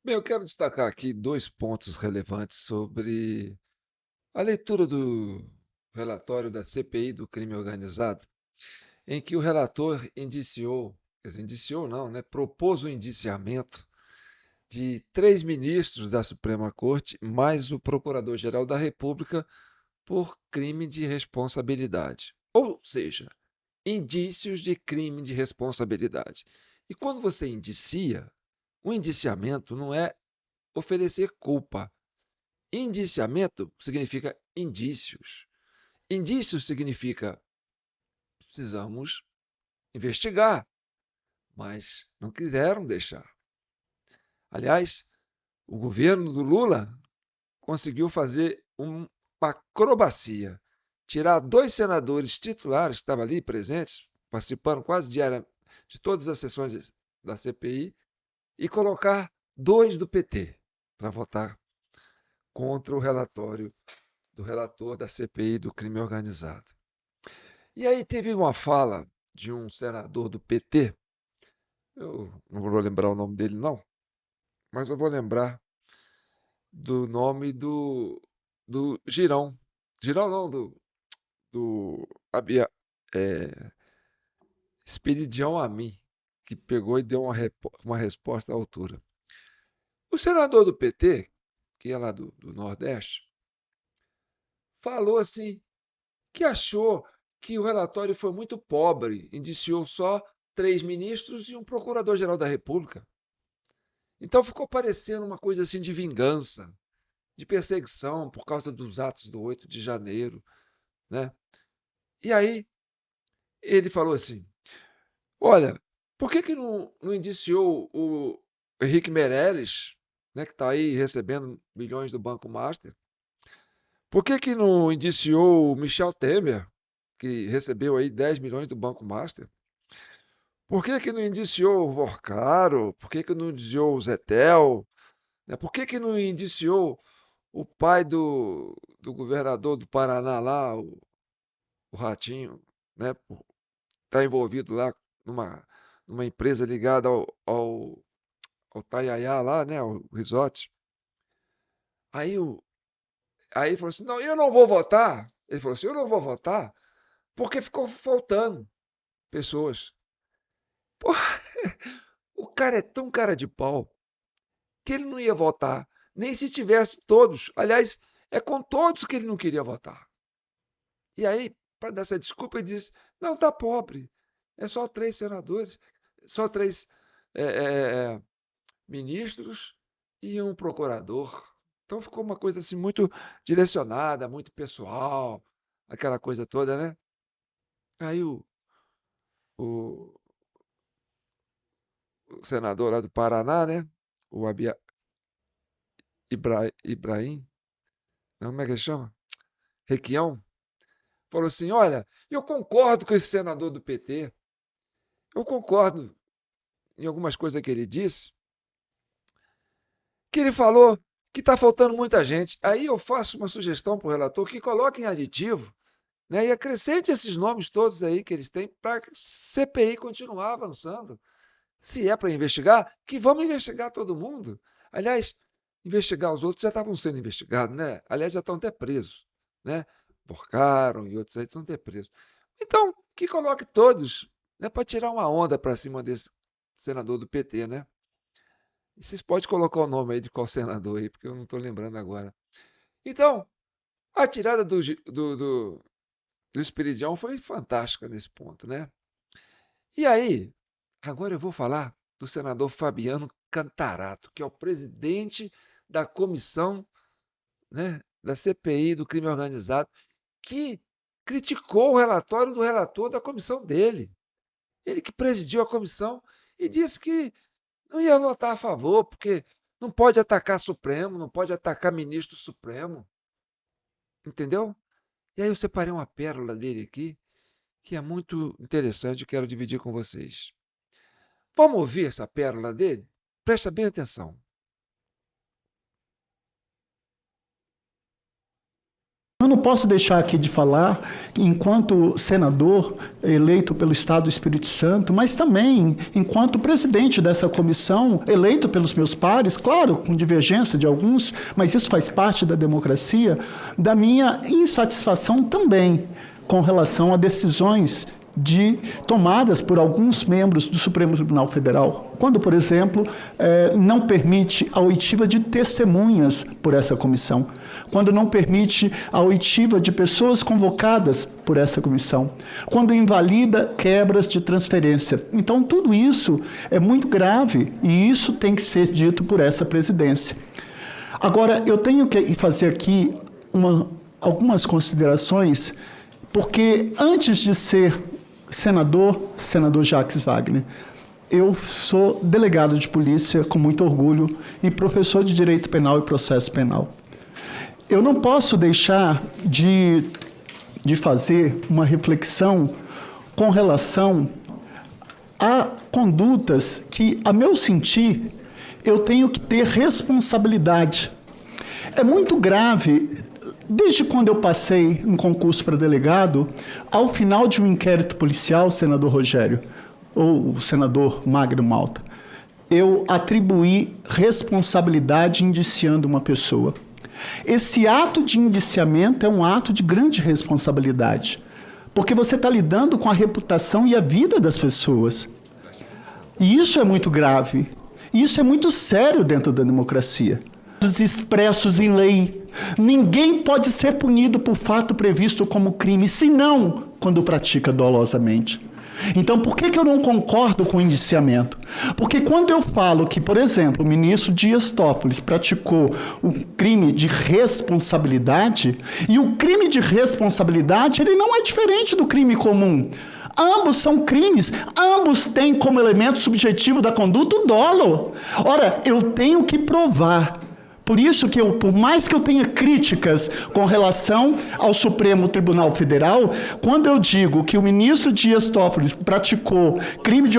Bem, eu quero destacar aqui dois pontos relevantes sobre a leitura do relatório da CPI do crime organizado, em que o relator indiciou, quer dizer, indiciou não, né? Propôs o indiciamento de três ministros da Suprema Corte, mais o Procurador-Geral da República, por crime de responsabilidade. Ou seja, indícios de crime de responsabilidade. E quando você indicia, o indiciamento não é oferecer culpa. Indiciamento significa indícios. Indícios significa precisamos investigar, mas não quiseram deixar. Aliás, o governo do Lula conseguiu fazer uma acrobacia, tirar dois senadores titulares que estavam ali presentes, participando quase diariamente de todas as sessões da CPI, e colocar dois do PT para votar contra o relatório do relator da CPI do crime organizado. E aí teve uma fala de um senador do PT, eu não vou lembrar o nome dele não, mas eu vou lembrar do nome do Girão. Girão não, do é, Esperidião Amin, que pegou e deu uma resposta à altura. O senador do PT, que é lá do Nordeste, falou assim que achou que o relatório foi muito pobre, indiciou só três ministros e um procurador-geral da República. Então ficou parecendo uma coisa assim de vingança, de perseguição por causa dos atos do 8 de janeiro, né? E aí ele falou assim: olha, por que não indiciou o Henrique Meirelles, né, que está aí recebendo milhões do Banco Master? Por que não indiciou o Michel Temer, que recebeu aí 10 milhões do Banco Master? Por que não indiciou o Vorcaro? Por que não indiciou o Zetel? Né? Por que não indiciou o pai do governador do Paraná lá, o Ratinho, né? Está envolvido lá numa empresa ligada ao Taiaiá lá, né? O resort. Aí, aí ele falou assim, não, eu não vou votar. Ele falou assim, eu não vou votar porque ficou faltando pessoas. Pô, o cara é tão cara de pau que ele não ia votar, nem se tivesse todos. Aliás, é com todos que ele não queria votar. E aí, para dar essa desculpa, ele disse: não, está pobre. É só três senadores, só três é, é, é, ministros e um procurador. Então ficou uma coisa assim muito direcionada, muito pessoal, aquela coisa toda, né? Aí o, o senador lá do Paraná, né? O Ibrahim, não, como é que ele chama? Requião, falou assim: olha, eu concordo com esse senador do PT, eu concordo em algumas coisas que ele disse, que ele falou que está faltando muita gente. Aí eu faço uma sugestão para o relator que coloque em aditivo, né, e acrescente esses nomes todos aí que eles têm para a CPI continuar avançando. Se é para investigar, que vamos investigar todo mundo. Aliás, investigar os outros já estavam sendo investigados, né? Aliás, já estão até presos, né? Porcaram e outros aí estão até presos. Então, que coloque todos, né, para tirar uma onda para cima desse senador do PT, né? E vocês podem colocar o nome aí de qual senador aí, porque eu não estou lembrando agora. Então, a tirada do Esperidião foi fantástica nesse ponto, né? E aí, agora eu vou falar do senador Fabiano Cantarato, que é o presidente da comissão, né, da CPI do crime organizado, que criticou o relatório do relator da comissão dele. Ele que presidiu a comissão e disse que não ia votar a favor, porque não pode atacar Supremo, não pode atacar ministro Supremo, entendeu? E aí eu separei uma pérola dele aqui, que é muito interessante e quero dividir com vocês. Vamos ouvir essa pérola dele? Presta bem atenção. eu não posso deixar aqui de falar, enquanto senador eleito pelo Estado do Espírito Santo, mas também enquanto presidente dessa comissão, eleito pelos meus pares, claro, com divergência de alguns, mas isso faz parte da democracia, da minha insatisfação também com relação a decisões tomadas por alguns membros do Supremo Tribunal Federal, quando, por exemplo, não permite a oitiva de testemunhas por essa comissão, quando não permite a oitiva de pessoas convocadas por essa comissão, quando invalida quebras de transferência. Então, tudo isso é muito grave e isso tem que ser dito por essa presidência. Agora, eu tenho que fazer aqui algumas considerações, porque antes de ser senador Jacques Wagner, eu sou delegado de polícia com muito orgulho e professor de Direito Penal e Processo Penal. Eu não posso deixar de fazer uma reflexão com relação a condutas que, a meu sentir, eu tenho que ter responsabilidade. É muito grave. Desde quando eu passei um concurso para delegado, ao final de um inquérito policial, senador Rogério, ou o senador Magno Malta, eu atribuí responsabilidade indiciando uma pessoa. Esse ato de indiciamento é um ato de grande responsabilidade, porque você está lidando com a reputação e a vida das pessoas. E isso é muito grave. Isso é muito sério dentro da democracia. Os expressos em lei. Ninguém pode ser punido por fato previsto como crime, senão quando pratica dolosamente. Então, por que eu não concordo com o indiciamento? Porque quando eu falo que, por exemplo, o ministro Dias Toffoli praticou o crime de responsabilidade, e o crime de responsabilidade ele não é diferente do crime comum. Ambos são crimes, ambos têm como elemento subjetivo da conduta o dolo. Ora, eu tenho que provar. Por isso que por mais que eu tenha críticas com relação ao Supremo Tribunal Federal, quando eu digo que o ministro Dias Toffoli praticou crime de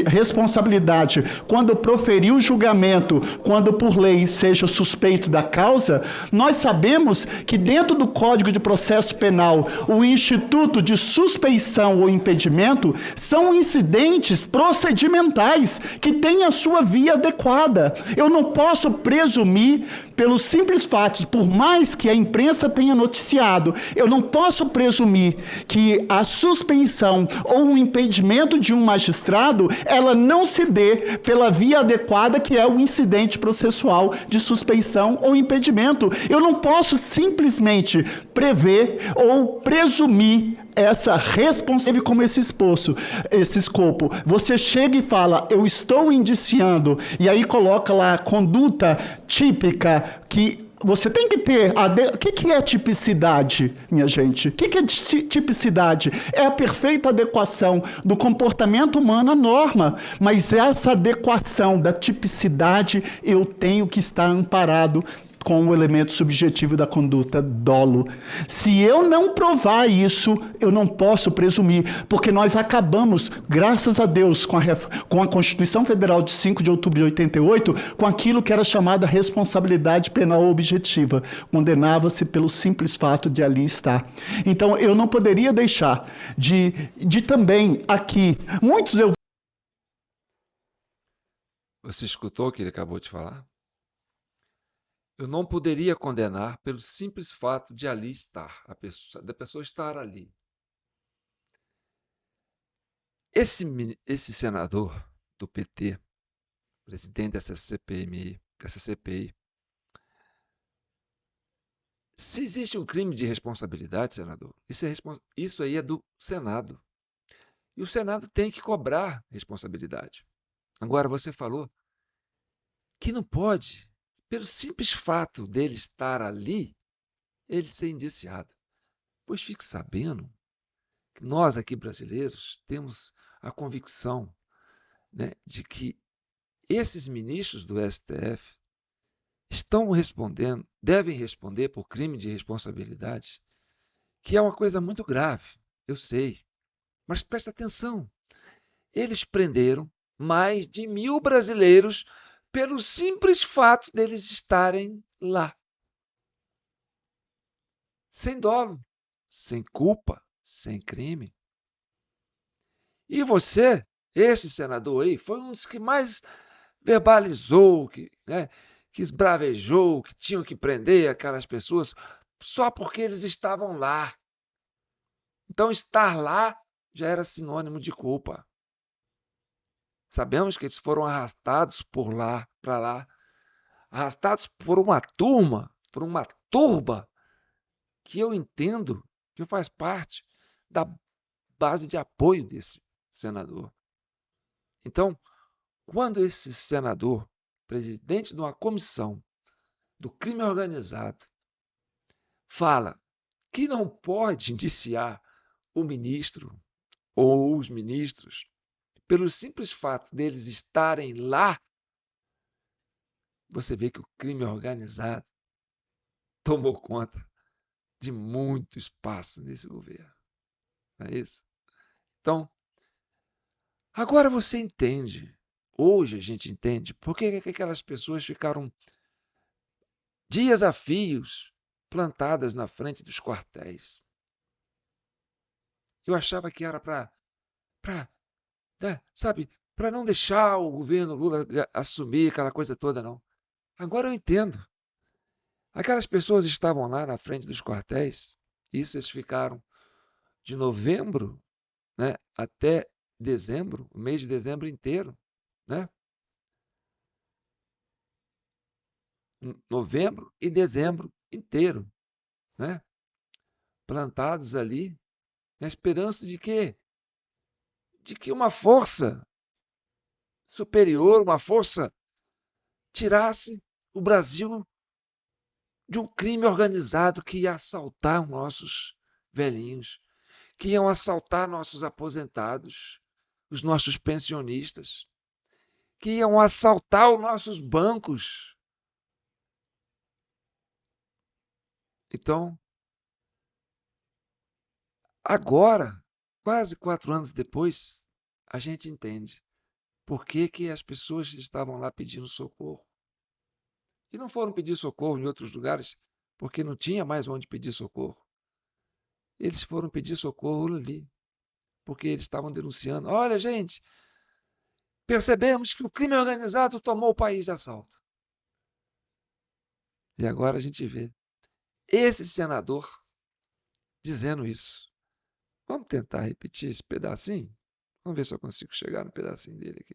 responsabilidade quando proferiu julgamento, quando por lei seja suspeito da causa, nós sabemos que dentro do Código de Processo Penal, o instituto de suspeição ou impedimento são incidentes procedimentais que têm a sua via adequada. Eu não posso presumir pelos simples fatos, por mais que a imprensa tenha noticiado, eu não posso presumir que a suspensão ou o impedimento de um magistrado, ela não se dê pela via adequada, que é o incidente processual de suspeição ou impedimento. Eu não posso simplesmente prever ou presumir essa responsabilidade como esse escopo. Você chega e fala, eu estou indiciando, e aí coloca lá a conduta típica que você tem que ter. O que é tipicidade, minha gente? O que é tipicidade? É a perfeita adequação do comportamento humano à norma. Mas essa adequação da tipicidade eu tenho que estar amparado com o elemento subjetivo da conduta, dolo. Se eu não provar isso, eu não posso presumir, porque nós acabamos, graças a Deus, com a Constituição Federal de 5 de outubro de 88, com aquilo que era chamada responsabilidade penal objetiva. Condenava-se pelo simples fato de ali estar. Então, eu não poderia deixar de também aqui, Você escutou o que ele acabou de falar? Eu não poderia condenar pelo simples fato de ali estar, da pessoa estar ali. Esse senador do PT, presidente dessa CPI, se existe um crime de responsabilidade, senador, isso aí é do Senado. E o Senado tem que cobrar responsabilidade. Agora, você falou que não pode, pelo simples fato dele estar ali, ele ser indiciado. Pois fique sabendo que nós aqui brasileiros temos a convicção, né, de que esses ministros do STF devem responder por crime de responsabilidade, que é uma coisa muito grave, eu sei. Mas presta atenção, eles prenderam mais de 1.000 brasileiros pelo simples fato deles estarem lá. sem dolo, sem culpa, sem crime. E você, esse senador aí, foi um dos que mais verbalizou, que esbravejou, que tinham que prender aquelas pessoas só porque eles estavam lá. Então, estar lá já era sinônimo de culpa. Sabemos que eles foram arrastados por lá, para lá, arrastados por uma turma, por uma turba, que eu entendo que faz parte da base de apoio desse senador. Então, quando esse senador, presidente de uma comissão do crime organizado, fala que não pode indiciar o ministro ou os ministros pelo simples fato deles estarem lá, você vê que o crime organizado tomou conta de muito espaço nesse governo. Não é isso? Então, agora você entende, hoje a gente entende, por que aquelas pessoas ficaram dias a fios plantadas na frente dos quartéis. Eu achava que era para, sabe, para não deixar o governo Lula assumir aquela coisa toda, não. Agora eu entendo. Aquelas pessoas estavam lá na frente dos quartéis, isso eles ficaram de novembro, né, até dezembro, o mês de dezembro inteiro, né? Novembro e dezembro inteiro, né? Plantados ali, na esperança de quê? De que uma força superior, uma força, tirasse o Brasil de um crime organizado que ia assaltar nossos velhinhos, que iam assaltar nossos aposentados, os nossos pensionistas, que iam assaltar os nossos bancos. Então, agora, quase 4 anos depois, a gente entende por que que as pessoas estavam lá pedindo socorro. E não foram pedir socorro em outros lugares porque não tinha mais onde pedir socorro. Eles foram pedir socorro ali, porque eles estavam denunciando. Olha, gente, percebemos que o crime organizado tomou o país de assalto. E agora a gente vê esse senador dizendo isso. Vamos tentar repetir esse pedacinho? Vamos ver se eu consigo chegar no pedacinho dele aqui.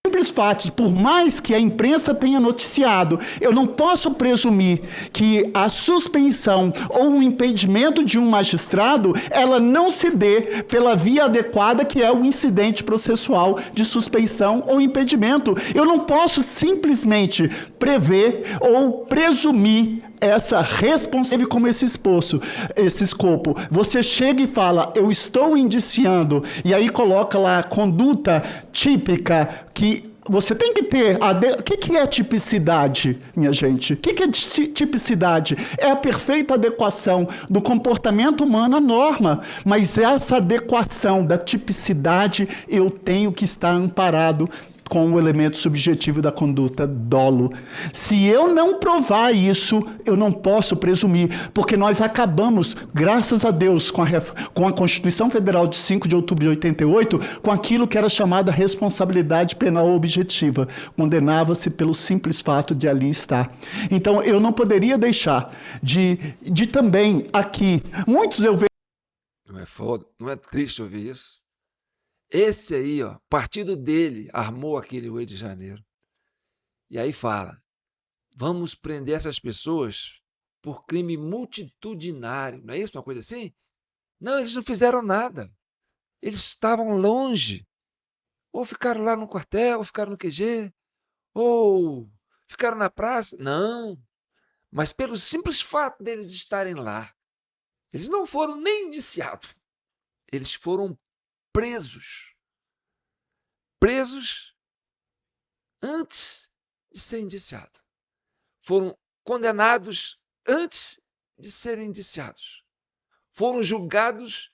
Simples fatos, por mais que a imprensa tenha noticiado, eu não posso presumir que a suspensão ou o impedimento de um magistrado, ela não se dê pela via adequada, que é o incidente processual de suspeição ou impedimento. Eu não posso simplesmente prever ou presumir essa responsabilidade como esse escopo. Você chega e fala, eu estou indiciando, e aí coloca lá a conduta típica que você tem que ter. O que é tipicidade, minha gente? O que é tipicidade? É a perfeita adequação do comportamento humano à norma. Mas essa adequação da tipicidade eu tenho que estar amparado com o elemento subjetivo da conduta, dolo. Se eu não provar isso, eu não posso presumir, porque nós acabamos, graças a Deus, com a Constituição Federal de 5 de outubro de 88, com aquilo que era chamada responsabilidade penal objetiva. Condenava-se pelo simples fato de ali estar. Então, eu não poderia deixar de também aqui, muitos eu vejo... Não é foda? Não é triste ouvir isso? Esse aí, ó, partido dele armou aquele 8 de janeiro. E aí fala, vamos prender essas pessoas por crime multitudinário. Não é isso? Uma coisa assim? Não, eles não fizeram nada. Eles estavam longe. Ou ficaram lá no quartel, ou ficaram no QG, ou ficaram na praça. Não. Mas pelo simples fato deles estarem lá, eles não foram nem indiciados. Eles foram presos. Presos antes de ser indiciado. Foram condenados antes de serem indiciados. Foram julgados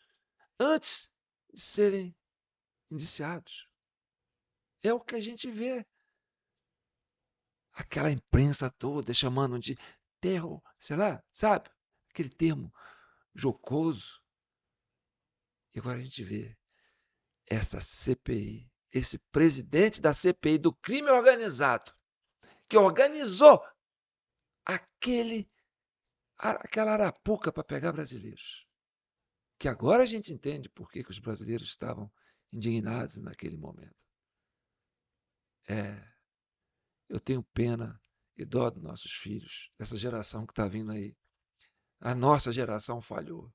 antes de serem indiciados. É o que a gente vê. Aquela imprensa toda chamando de terror, sei lá, sabe? aquele termo jocoso. E agora a gente vê essa CPI, esse presidente da CPI do crime organizado, que organizou aquela arapuca para pegar brasileiros. Que agora a gente entende por que os brasileiros estavam indignados naquele momento. Eu tenho pena e dó dos nossos filhos, dessa geração que está vindo aí. A nossa geração falhou,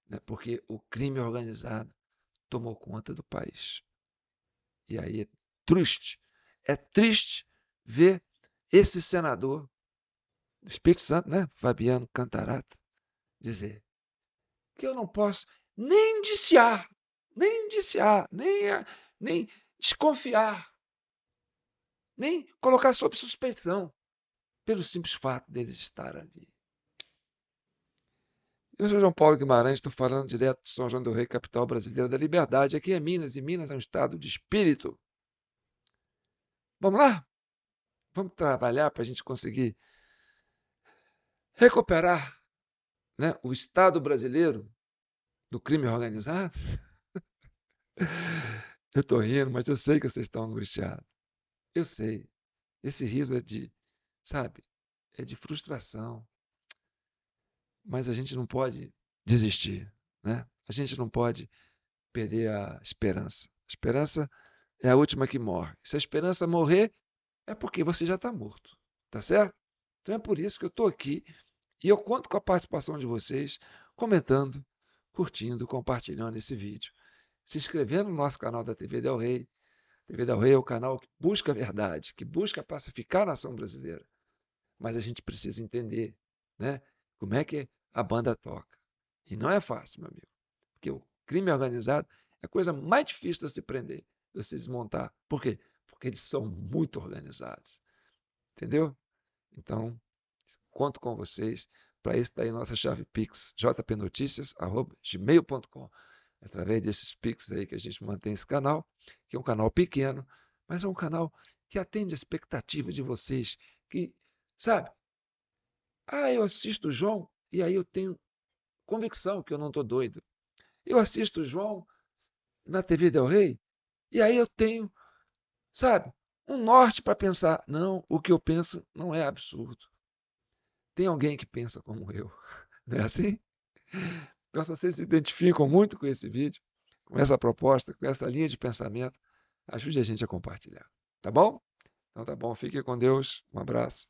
né? Porque o crime organizado tomou conta do país. E aí é triste ver esse senador do Espírito Santo, né, Fabiano Cantarata, dizer que eu não posso nem indiciar, nem desconfiar, nem colocar sob suspeição, pelo simples fato deles estarem ali. Eu sou João Paulo Guimarães, estou falando direto de São João del Rei, capital brasileira da liberdade. Aqui é Minas, e Minas é um estado de espírito. Vamos lá? Vamos trabalhar para a gente conseguir recuperar, né, o Estado brasileiro do crime organizado? Eu estou rindo, mas eu sei que vocês estão angustiados. Eu sei. Esse riso é de, sabe, é de frustração. Mas a gente não pode desistir, né? A gente não pode perder a esperança. A esperança é a última que morre. Se a esperança morrer, é porque você já está morto, tá certo? Então é por isso que eu estou aqui e eu conto com a participação de vocês, comentando, curtindo, compartilhando esse vídeo, se inscrevendo no nosso canal da TV Del Rey. TV Del Rey é o canal que busca a verdade, que busca pacificar a nação brasileira. Mas a gente precisa entender, né, como é que a banda toca. E não é fácil, meu amigo, porque o crime organizado é a coisa mais difícil de se prender, de se desmontar. Por quê? Porque eles são muito organizados. Entendeu? Então, conto com vocês. Para isso está aí nossa chave Pix, jpnoticias@gmail.com. Através desses Pix aí que a gente mantém esse canal, que é um canal pequeno, mas é um canal que atende a expectativa de vocês, que, sabe, eu assisto o João e aí eu tenho convicção que eu não estou doido. Eu assisto o João na TV Del Rey e aí eu tenho, sabe, um norte para pensar. Não, o que eu penso não é absurdo. Tem alguém que pensa como eu, não é assim? Então, se vocês se identificam muito com esse vídeo, com essa proposta, com essa linha de pensamento, ajude a gente a compartilhar, tá bom? Então tá bom, fique com Deus, um abraço.